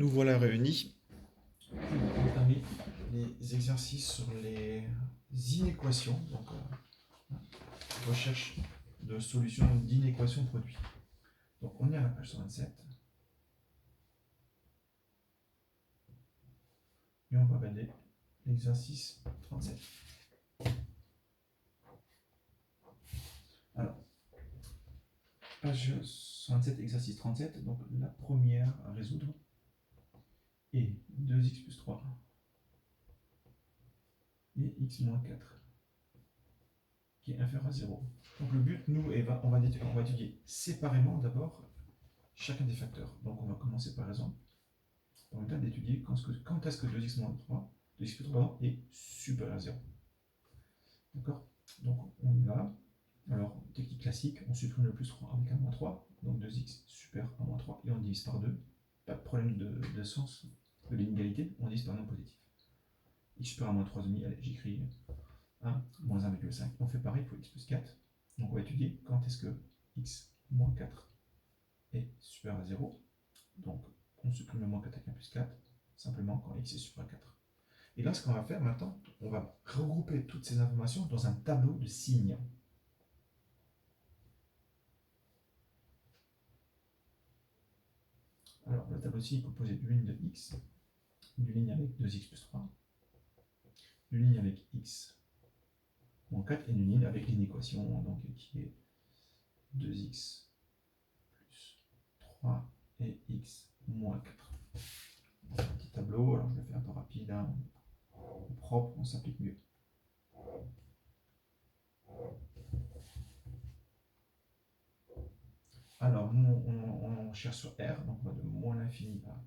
Nous voilà réunis pour entamer les exercices sur les inéquations, donc recherche de solutions d'inéquations produits. Donc on est à la page 127 et on va regarder l'exercice 37. Alors, page 127, exercice 37, donc la première à résoudre est 2x plus 3 et x moins 4 qui est inférieur à 0. Donc le but, nous, on va étudier séparément d'abord chacun des facteurs. Donc on va commencer par exemple par le cas d'étudier quand est-ce que 2x moins 3, 2x plus 3 est supérieur à 0. D'accord? Donc on y va. Alors, technique classique, on supprime le plus 3 avec un moins 3, donc 2x supérieur à moins 3, et on divise par 2. Pas de problème de sens de l'inégalité, on divise par un nombre positif. X supérieur à moins 3,5, allez, j'écris 1, moins 1,5. On fait pareil pour x plus 4. Donc on va étudier quand est-ce que x moins 4 est supérieur à 0. Donc on supprime le moins 4 avec un plus 4, simplement quand x est supérieur à 4. Et là, ce qu'on va faire maintenant, on va regrouper toutes ces informations dans un tableau de signes. Alors, le tableau de signes est composé d'une ligne de x, d'une ligne avec 2x plus 3, d'une ligne avec x moins 4 et d'une ligne avec l'inéquation donc, qui est 2x plus 3 et x moins 4. Un petit tableau, alors je le fais un peu rapide, hein. Propre, on s'applique mieux. Alors, nous, on cherche sur R, donc on va de moins l'infini à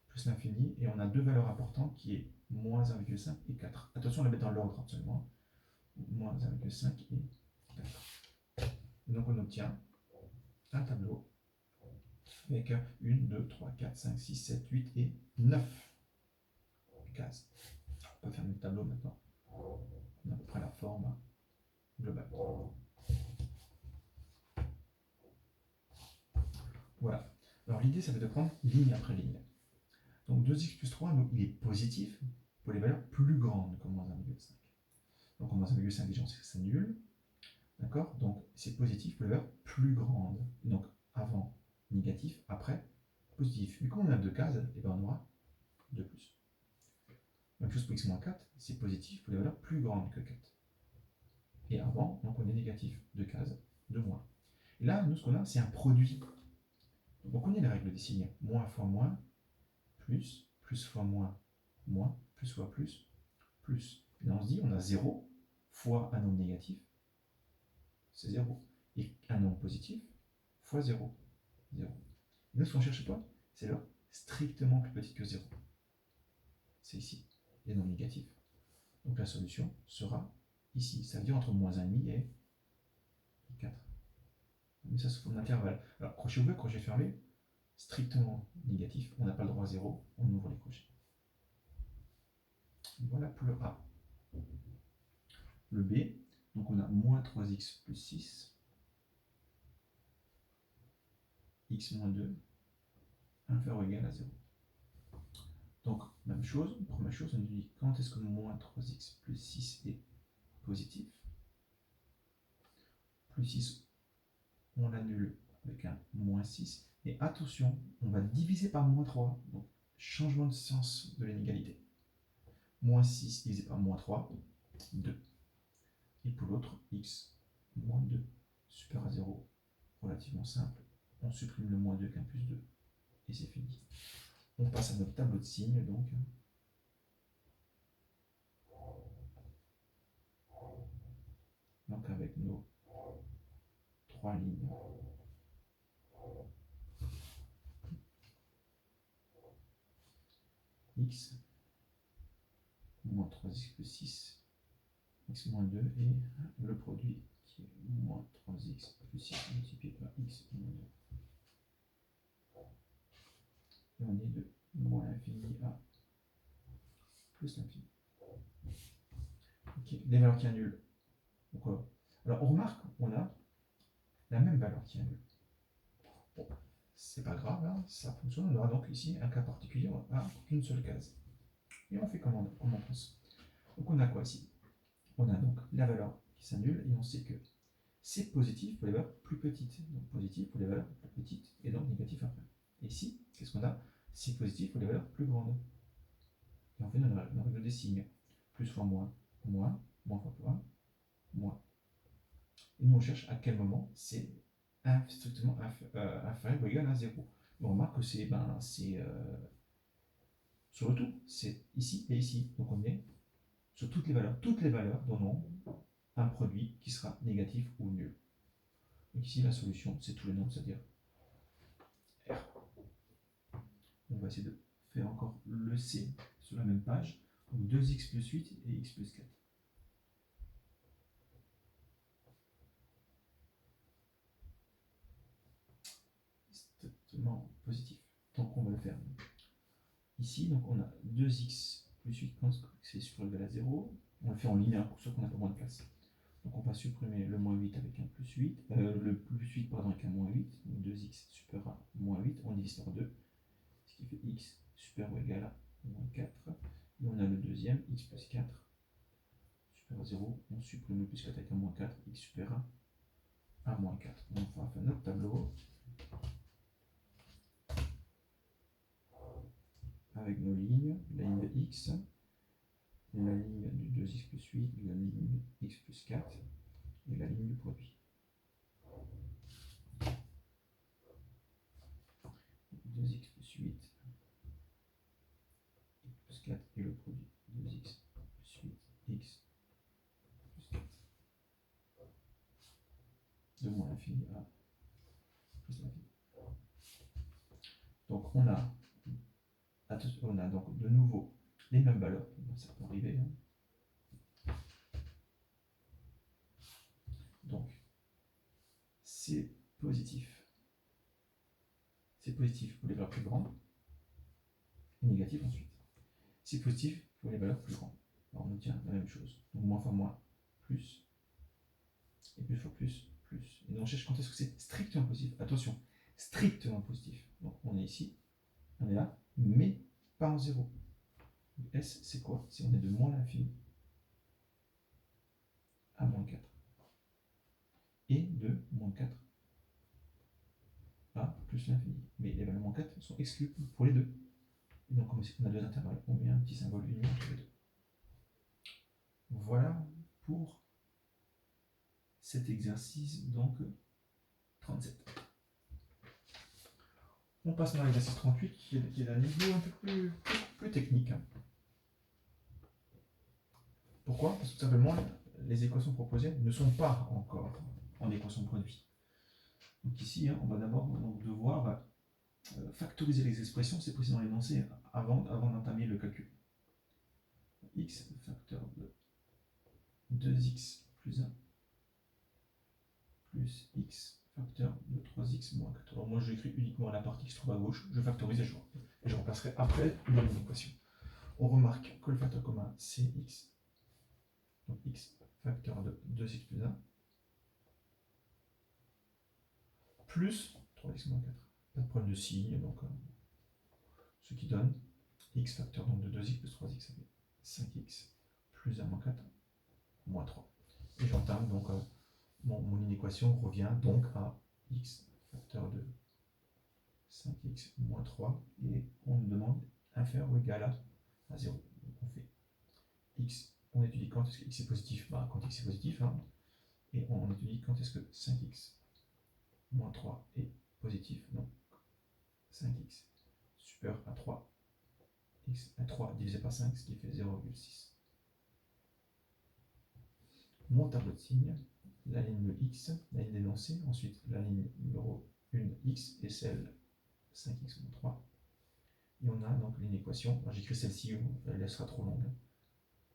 plus l'infini, et on a deux valeurs importantes qui est moins 1,5 et 4. Attention, on les met dans l'ordre absolument. Moins 1,5 et 4. Et donc on obtient un tableau avec 1, 2, 3, 4, 5, 6, 7, 8 et 9 cases. On peut fermer le tableau maintenant. On a à peu près la forme globale. Voilà. Alors l'idée, ça va être de prendre ligne après ligne. Donc 2x plus 3, il est positif pour les valeurs plus grandes que moins 1,5. Donc moins 1,5, déjà, on sait que c'est nul. D'accord? Donc c'est positif pour les valeurs plus grandes. Donc avant négatif, après positif. Mais comme on a deux cases, et ben on aura 2 plus. Même chose pour x-4, c'est positif pour les valeurs plus grandes que 4. Et avant, donc on est négatif, 2 cases, 2 moins. Et là, nous, ce qu'on a, c'est un produit. Donc on connaît les règles des signes. Moins fois moins, plus fois moins, moins, plus fois plus, plus. Et là, on se dit, on a 0 fois un nombre négatif, c'est 0. Et un nombre positif fois 0, 0. Et nous, ce qu'on cherche pas, c'est l'heure strictement plus petite que 0. C'est ici, les nombres négatifs. Donc la solution sera ici. Ça veut dire entre moins 1,5 et 4. Mais ça, c'est pour l'intervalle. Alors, crochet ouvert, crochet fermé, strictement négatif. On n'a pas le droit à 0, on ouvre les crochets. Voilà pour le A. Le B, donc on a moins 3x plus 6, x moins 2, inférieur ou égal à 0. Donc, même chose, première chose, on nous dit quand est-ce que moins 3x plus 6 est positif. Plus 6, on l'annule avec un moins 6. Et attention, on va diviser par moins 3. Donc, changement de sens de l'inégalité. Moins 6 divisé par moins 3, 2. Et pour l'autre, x moins 2 supérieur à 0, relativement simple. On supprime le moins 2 qu'un plus 2. Et c'est fini. On passe à notre tableau de signes, donc. Donc avec nos 3 lignes. X, moins 3x plus 6, x moins 2, et le produit qui est moins 3x plus 6 multiplié par x moins 2. Et on est de moins l'infini à plus l'infini. Ok, les valeurs qui annulent. Pourquoi? Alors on remarque, on a la même valeur qui annule. Bon, c'est pas grave, hein, ça fonctionne. On aura donc ici un cas particulier à qu'une seule case. Et on fait comme on pense. Donc on a quoi ici? On a donc la valeur qui s'annule et on sait que c'est positif pour les valeurs plus petites. Donc positif pour les valeurs plus petites et donc négatif après. Et ici, qu'est-ce qu'on a? C'est positif pour les valeurs plus grandes. Et on fait une règle des signes. Plus fois moins, moins, moins fois moins, moins. Et nous on cherche à quel moment c'est strictement inférieur ou égal à 0. On remarque que c'est sur le tout, c'est ici et ici. Donc on est sur toutes les valeurs. Toutes les valeurs donneront un produit qui sera négatif ou nul. Donc ici la solution c'est tous les nombres, c'est-à-dire R. On va essayer de faire encore le C sur la même page. Donc 2x plus 8 et x plus 4. Strictement positif. Donc on va le faire ici. Donc on a 2x plus 8 quand c'est supérieur ou égal à 0. On le fait en linéaire pour ceux qu'on n'a pas moins de place. Donc on va supprimer le moins 8 avec un plus 8, le plus 8 pardon, avec un moins 8, donc 2x supérieur à moins 8, on divise par 2, ce qui fait x supérieur ou égal à moins 4. Et on a le deuxième, x plus 4 supérieur à 0, on supprime le plus 4 avec un moins 4, x supérieur à moins 4. Donc on va faire notre tableau avec nos lignes, la ligne de x, la ligne du 2x plus 8, la ligne de x plus 4 et la ligne du produit. 2x plus 8, x plus 4 et le produit 2x plus 8, x plus 4. De moins l'infini à plus l'infini. Donc on a donc de nouveau les mêmes valeurs, ça peut arriver. Hein. Donc c'est positif. C'est positif pour les valeurs plus grandes et négatif ensuite. C'est positif pour les valeurs plus grandes. Alors on obtient la même chose. Donc moins fois moins, plus. Et plus fois plus, plus. Et donc on cherche quand est-ce que c'est strictement positif. Attention, strictement positif. Donc on est ici, on est là, mais pas en 0. S, c'est quoi? Si on est de moins l'infini à moins 4. Et de moins 4 à plus l'infini. Mais les valeurs moins 4 sont exclues pour les deux. Et donc, comme on a deux intervalles, on met un petit symbole uni entre les deux. Voilà pour cet exercice, donc 37. On passe maintenant à l'exercice 38, qui est un niveau un peu plus technique. Pourquoi? Parce que tout simplement, les équations proposées ne sont pas encore en équation de produit. Donc ici, on va d'abord devoir factoriser les expressions, c'est précis dans l'énoncé, avant d'entamer le calcul. X facteur de 2x plus 1 plus x facteur de 3x moins 4. Alors moi je l'écris uniquement la partie qui se trouve à gauche, je factorise et je remplacerai après dans les équations. On remarque que le facteur commun c'est x, donc x facteur de 2x plus 1 plus 3x moins 4. Pas de problème de signe, donc ce qui donne x facteur donc de 2x plus 3x, ça fait 5x plus 1 moins 4 moins 3. Et j'entame donc mon inéquation revient donc à x facteur de 5x moins 3 et on nous demande inférieur ou égal à 0. Donc on fait x, on étudie quand est-ce que x est positif, quand x est positif, hein, et on étudie quand est-ce que 5x moins 3 est positif, donc 5x supérieur à 3, x à 3 divisé par 5, ce qui fait 0,6. Mon tableau de signes, la ligne de x, la ligne d'énoncé, ensuite la ligne numéro 1 x et celle 5x moins 3. Et on a donc l'inéquation, j'écris celle-ci, elle sera trop longue,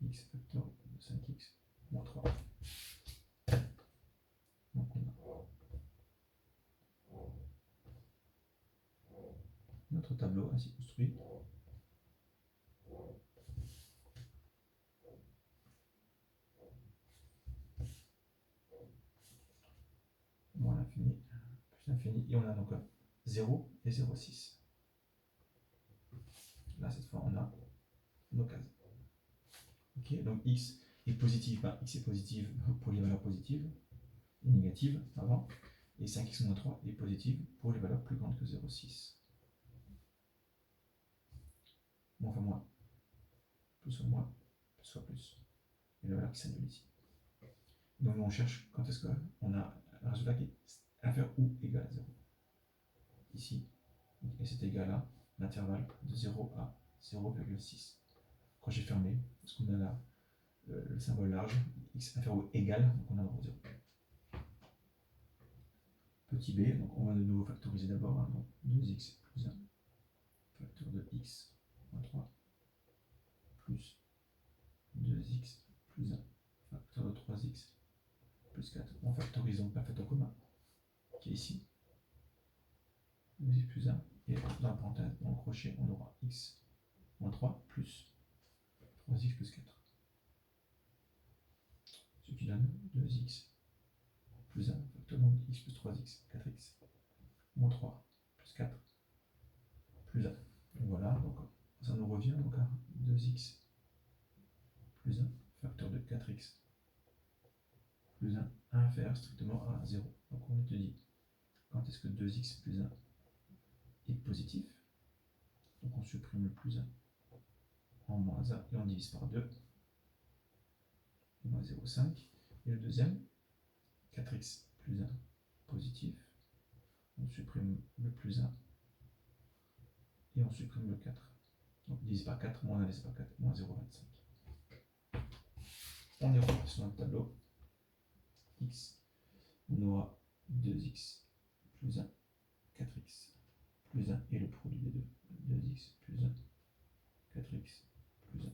x facteur de 5x moins 3. Donc on a notre tableau ainsi construit. Moins l'infini, plus l'infini, et on a donc 0 et 0,6. Là, cette fois, on a nos cases. Ok, donc x est positif, ben, x est positif pour les valeurs positives et négatives avant, et 5x-3 est positif pour les valeurs plus grandes que 0,6. Moins fois moins, plus fois moins, plus fois plus. Et la valeur qui s'annule ici. Donc on cherche quand est-ce qu'on a un résultat qui est inférieur ou égal à 0. Ici, et c'est égal à l'intervalle de 0 à 0,6. Quand j'ai fermé, parce qu'on a là le symbole large, x inférieur ou égal, donc on a 0. Petit b, donc on va de nouveau factoriser d'abord, hein, donc 2x plus 1, facteur de x moins 3, plus 2x plus 1, facteur de 3x plus 4. On factorise donc par facteur commun, qui est ici, 2x plus 1, et dans la parenthèse, dans le crochet, on aura x moins 3 plus 3x plus 4. Ce qui donne 2x plus 1, facteur donc x plus 3x, 4x, moins 3 plus 4 plus 1. Donc voilà, donc ça nous revient donc à 2x plus 1, facteur de 4x plus 1 inférieur strictement à 0. Donc on te dit quand est-ce que 2x plus 1 est positif. Donc on supprime le plus 1 en moins 1 et on divise par 2. Moins 0,5. Et le deuxième, 4x plus 1 positif. On supprime le plus 1 et on supprime le 4. Donc divise par 4, moins 1 divise par 4, moins 0,25. On est reparti sur notre tableau. X, on aura 2x plus 1, 4x plus 1 et le produit des deux. 2x plus 1, 4x plus 1.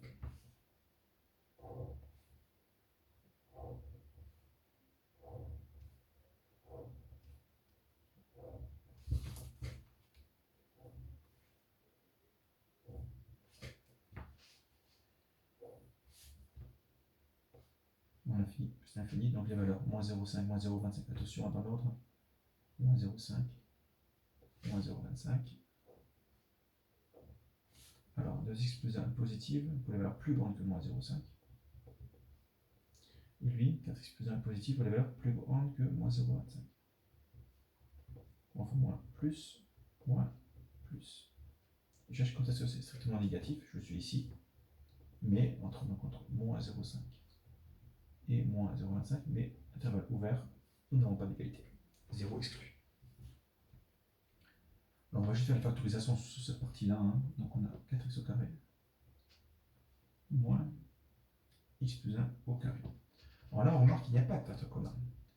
On a fini plus l'infini, donc les valeurs moins 0,5, moins 0,25, attention dans l'ordre, moins 0,5, moins 0,25. Alors 2x plus 1 positive pour les valeurs plus grandes que moins 0,5. Et lui, 4x plus 1 positif pour les valeurs plus grandes que moins 0,25. Enfin moins, plus, moins, plus. Je cherche quand est-ce que c'est strictement négatif, je suis ici, mais entre moins 0,5 et moins 0,25, mais intervalle ouvert, nous n'avons pas d'égalité. 0 exclu. Alors on va juste faire la factorisation sur cette partie-là. Hein. Donc on a 4x au carré moins x plus 1 au carré. Alors là on remarque qu'il n'y a pas de facteur commun.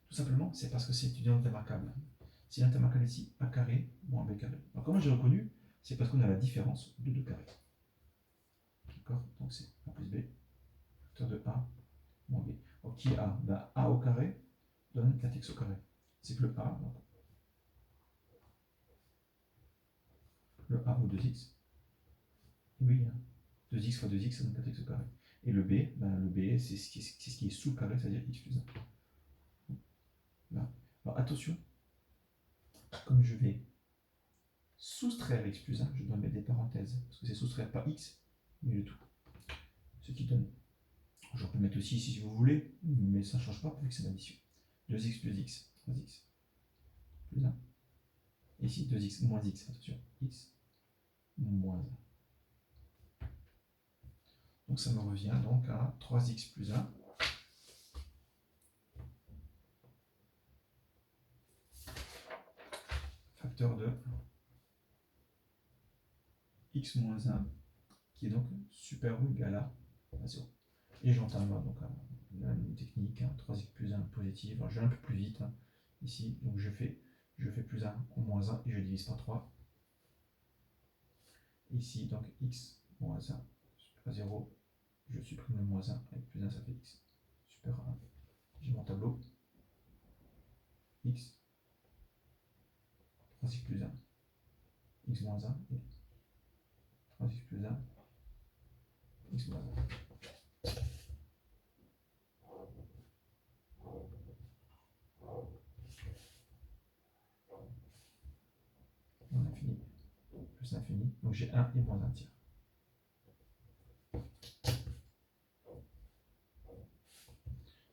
Tout simplement, c'est parce que c'est une unité marquable. C'est l'unité marquable ici, a carré moins b carré. Alors comment j'ai reconnu? C'est parce qu'on a la différence de 2 carrés. D'accord? Donc c'est a plus b, facteur de a moins b. Donc qui est a? Ben, a au carré donne 4x au carré. C'est que le a, donc, le a vaut 2x. Et oui, 2x fois 2x, ça donne 4x au carré. Et le b, ben, le b c'est ce qui est sous le carré, c'est-à-dire x plus 1. Là. Alors attention, comme je vais soustraire x plus 1, je dois mettre des parenthèses, parce que c'est soustraire pas x, mais le tout. Ce qui donne, je peux mettre aussi ici si vous voulez, mais ça ne change pas vu que c'est l'addition. 2x plus x, 3x plus 1. Et ici 2x moins x, attention, x moins 1. Donc ça me revient donc à 3x plus 1. Facteur de x moins 1, qui est donc supérieur ou égal à 0. Et j'entame donc une technique, 3x plus 1 positive. Alors je vais un peu plus vite hein, ici, donc je fais plus 1 en moins 1 et je divise par 3. Ici, donc x moins 1 supérieur à 0, je supprime le moins 1 avec plus 1, ça fait x supérieur à 1. J'ai mon tableau, x, 3x plus 1, x moins 1 et 3x plus 1, x moins 1. plus l'infini. Donc j'ai 1 et moins 1 tiers.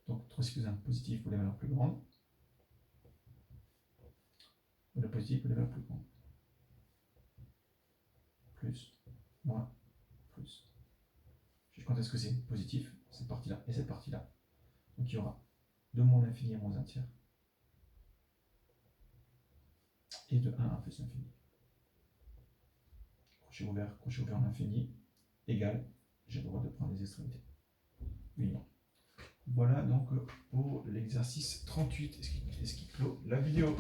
Donc 3 plus 1 positif pour les valeurs plus grandes. Ou le positif pour les valeurs plus grandes. Plus, moins, plus. Quand est-ce que c'est positif, cette partie-là et cette partie-là. Donc il y aura de moins l'infini à moins 1 tiers. Et de 1 à plus l'infini. Crochet ouvert l'infini, égal, j'ai le droit de prendre les extrémités. Union. Voilà donc pour l'exercice 38, ce qui clôt la vidéo.